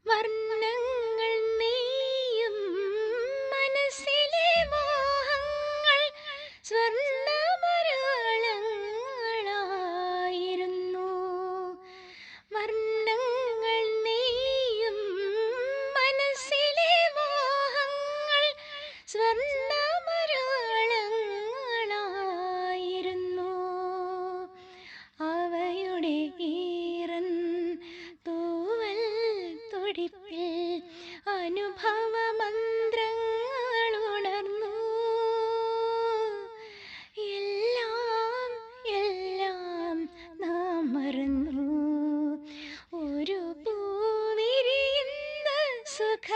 വർണ്ണങ്ങൾ നെയ്യും മനസ്സിലെ മോഹങ്ങൾ സ്വർണ്ണമരാളങ്ങളായിരുന്നു. വർണ്ണങ്ങൾ നെയ്യും മനസ്സിലെ മോഹങ്ങൾ സ്വർണ്ണമരാളങ്ങളായിരുന്നു. അവയുടെ ഈറൻ തൂവൽ തുടിപ്പിൽ അനുഭവമന്ത്രങ്ങൾ ഉണർന്നു. എല്ലാം എല്ലാം നാം മറന്നു. ഒരു പൂവിരിയുന്ന സുഖ